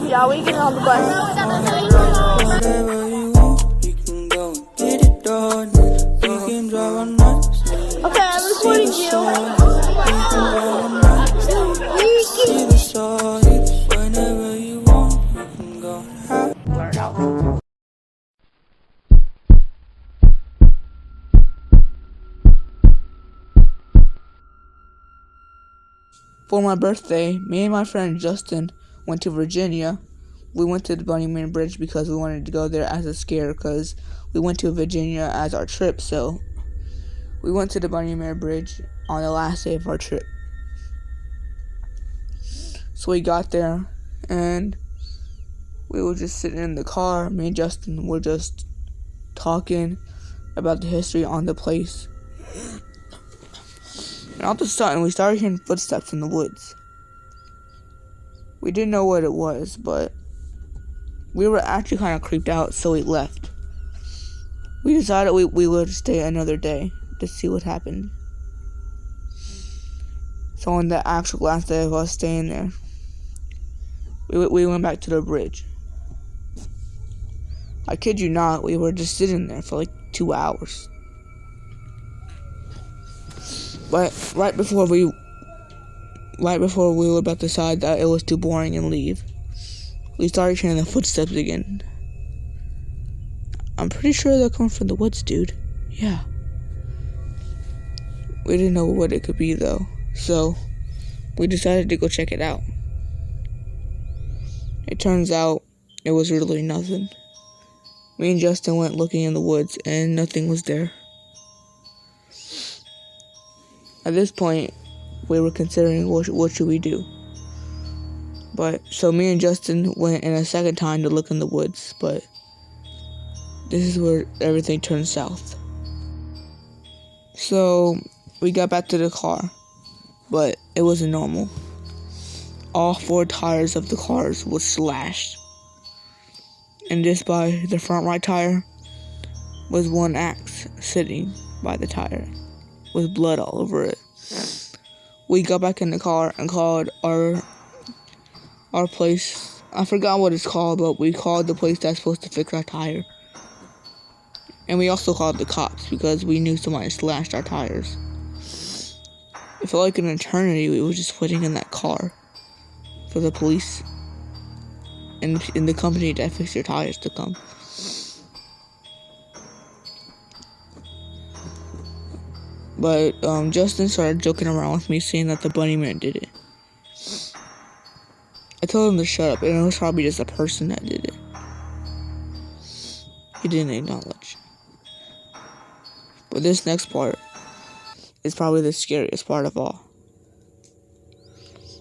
Yeah, we get on the bus. Whatever you want, you can go and get it done. You can drive on nights. Okay, I'm recording you. See the sun. Whenever you want, you can go and have. Learn out. For my birthday, me and my friend Justin went to Virginia. We went to the Bunny Man Bridge because we wanted to go there as a scare because we went to Virginia as our trip, so we went to the Bunny Man Bridge on the last day of our trip. So we got there and we were just sitting in the car. Me and Justin were just talking about the history on the place. And all of a sudden, we started hearing footsteps in the woods. We didn't know what it was, but we were actually kind of creeped out, so we left. We decided we would stay another day to see what happened. So on the actual last day of us staying there, we went back to the bridge. I kid you not, we were just sitting there for like 2 hours. But right before we were about to decide that it was too boring and leave, we started hearing the footsteps again. I'm pretty sure they're coming from the woods, dude. Yeah. We didn't know what it could be though, so we decided to go check it out. It turns out it was really nothing. Me and Justin went looking in the woods and nothing was there. At this point, we were considering what should we do. So me and Justin went in a second time to look in the woods, but this is where everything turned south. So we got back to the car, but it wasn't normal. All 4 tires of the cars were slashed. And just by the front right tire was one axe sitting by the tire with blood all over it. We got back in the car and called our place. I forgot what it's called, but we called the place that's supposed to fix our tire. And we also called the cops because we knew somebody slashed our tires. It felt like an eternity. We were just waiting in that car for the police and the company that fixed your tires to come. But Justin started joking around with me, saying that the Bunny Man did it. I told him to shut up, and it was probably just a person that did it. He didn't acknowledge. But this next part is probably the scariest part of all.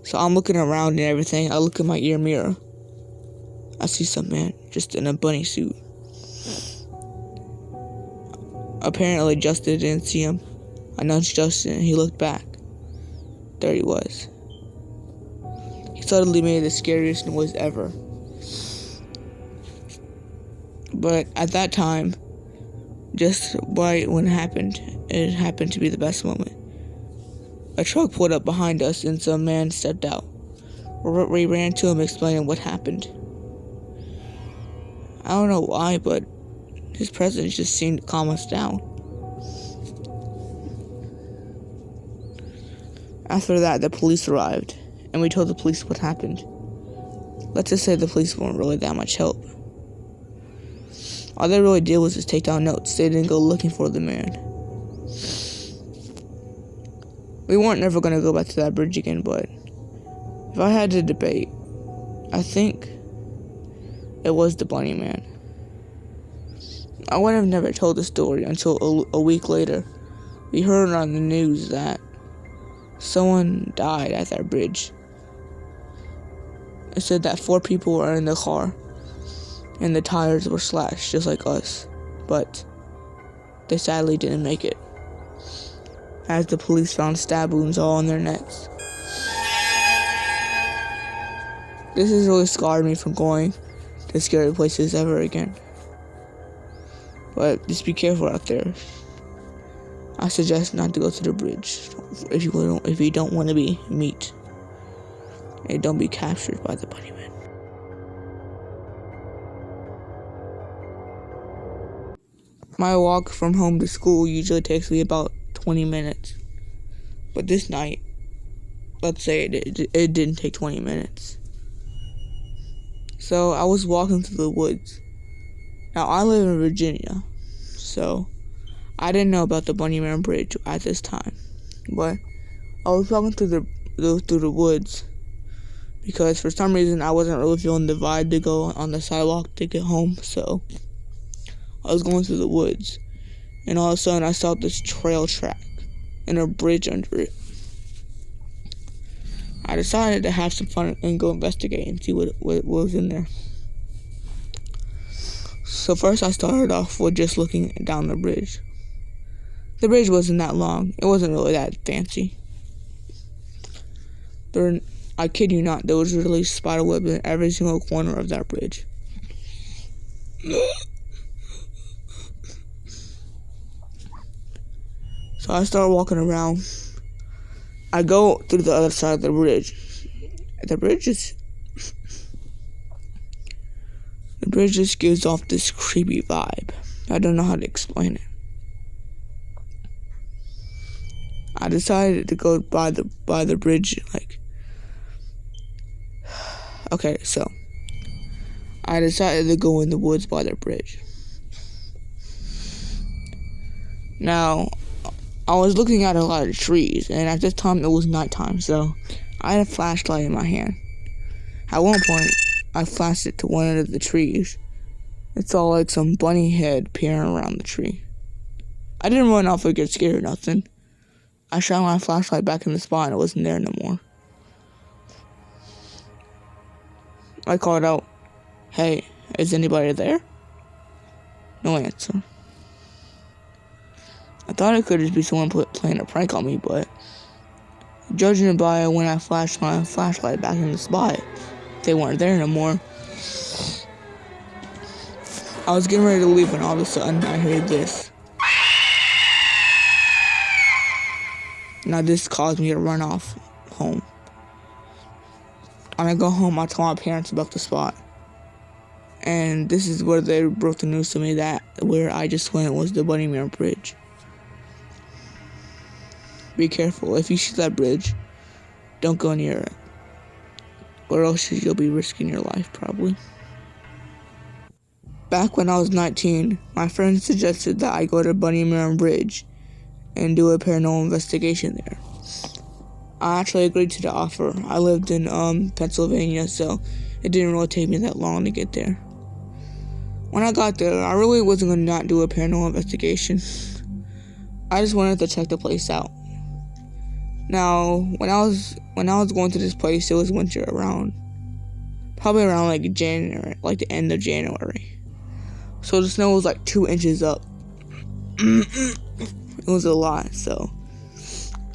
So I'm looking around and everything. I look in my ear mirror. I see some man just in a bunny suit. Apparently Justin didn't see him. I nudged Justin and he looked back. There he was. He suddenly made the scariest noise ever. But at that time, just right when it happened to be the best moment. A truck pulled up behind us and some man stepped out. We ran to him explaining what happened. I don't know why, but his presence just seemed to calm us down. After that, the police arrived, and we told the police what happened. Let's just say the police weren't really that much help. All they really did was just take down notes. They didn't go looking for the man. We weren't never going to go back to that bridge again, but if I had to debate, I think it was the Bunny Man. I would have never told the story until a week later. We heard on the news that someone died at that bridge. It said that 4 people were in the car and the tires were slashed just like us, but they sadly didn't make it, as the police found stab wounds all on their necks. This has really scarred me from going to scary places ever again. But just be careful out there. I suggest not to go to the bridge if you don't want to be meat and don't be captured by the Bunny Man. My walk from home to school usually takes me about 20 minutes. But this night, let's say it didn't take 20 minutes. So I was walking through the woods. Now I live in Virginia, so I didn't know about the Bunny Man Bridge at this time. But I was walking through the woods because for some reason I wasn't really feeling the vibe to go on the sidewalk to get home, so I was going through the woods, and all of a sudden I saw this trail track and a bridge under it. I decided to have some fun and go investigate and see what was in there. So first I started off with just looking down the bridge. The bridge wasn't that long. It wasn't really that fancy. I kid you not, there was really spider web in every single corner of that bridge. So I started walking around. I go through the other side of the bridge. The bridge just gives off this creepy vibe. I don't know how to explain it. I decided to go by the bridge, okay, so I decided to go in the woods by the bridge. Now, I was looking at a lot of trees, and at this time it was nighttime, so I had a flashlight in my hand. At one point, I flashed it to one of the trees. It saw like some bunny head peering around the tree. I didn't run off or get scared or nothing. I shot my flashlight back in the spot and it wasn't there no more. I called out, "Hey, is anybody there?" No answer. I thought it could just be someone playing a prank on me, but judging by when I flashed my flashlight back in the spot, they weren't there no more. I was getting ready to leave when all of a sudden I heard this. Now this caused me to run off home. When I go home, I tell my parents about the spot. And this is where they broke the news to me that where I just went was the Bunny Man Bridge. Be careful. If you see that bridge, don't go near it. Or else you'll be risking your life, probably. Back when I was 19, my friend suggested that I go to Bunny Man Bridge and do a paranormal investigation there. I actually agreed to the offer. I lived in Pennsylvania, so it didn't really take me that long to get there. When I got there, I really wasn't going to not do a paranormal investigation. I just wanted to check the place out. Now, when I was going to this place, it was winter probably around like January, like the end of January. So the snow was like 2 inches up. It was a lot, so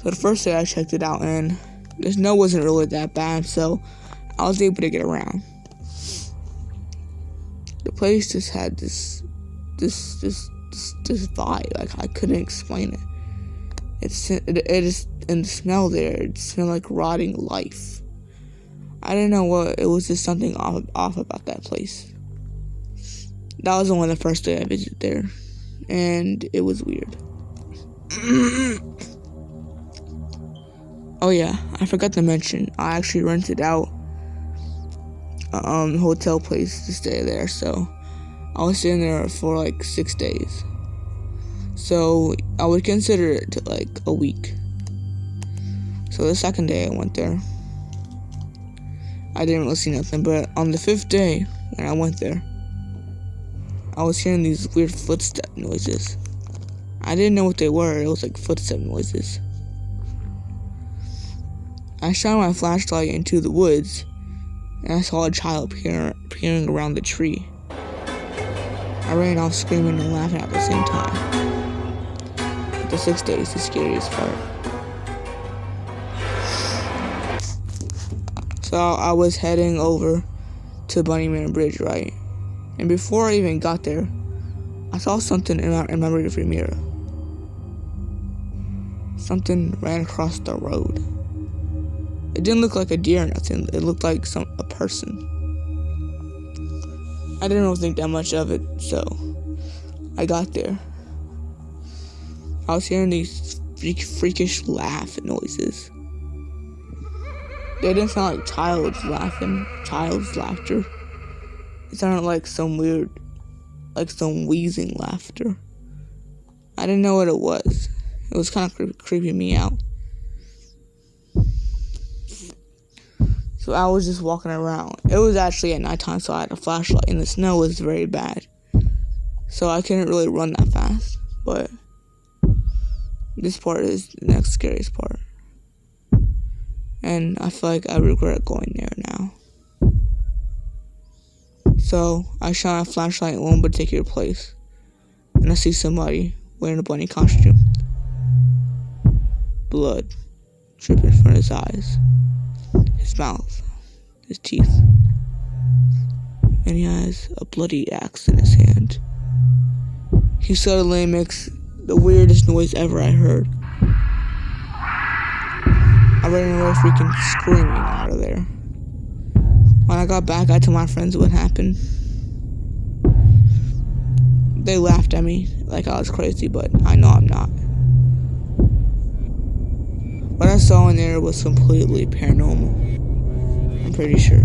the first day I checked it out, and the snow wasn't really that bad, so I was able to get around. The place just had this vibe, like I couldn't explain it. It just, and the smell there, it smelled like rotting life. I didn't know what, it was just something off about that place. That was only the first day I visited there, and it was weird. Oh yeah, I forgot to mention, I actually rented out a hotel place to stay there, so I was staying there for like 6 days. So I would consider it like a week. So the second day I went there, I didn't really see nothing, but on the 5th day when I went there, I was hearing these weird footstep noises. I didn't know what they were. It was like footstep noises. I shone my flashlight into the woods, and I saw a child peering around the tree. I ran off screaming and laughing at the same time. The 6th day is the scariest part. So I was heading over to Bunny Man Bridge, right? And before I even got there, I saw something in my rearview mirror. Something ran across the road. It didn't look like a deer or nothing. It looked like a person. I didn't really think that much of it, so I got there. I was hearing these freakish laugh noises. They didn't sound like child's laughter. It sounded like some weird, like some wheezing laughter. I didn't know what it was. It was kind of creeping me out. So I was just walking around. It was actually at nighttime, so I had a flashlight, and the snow was very bad. So I couldn't really run that fast. But this part is the next scariest part. And I feel like I regret going there now. So I shine a flashlight in one particular place. And I see somebody wearing a bunny costume. Blood dripping from his eyes, his mouth, his teeth. And he has a bloody axe in his hand. He suddenly makes the weirdest noise ever I heard. I ran away freaking screaming out of there. When I got back, I told my friends what happened. They laughed at me like I was crazy, but I know I'm not. What I saw in there was completely paranormal. I'm pretty sure.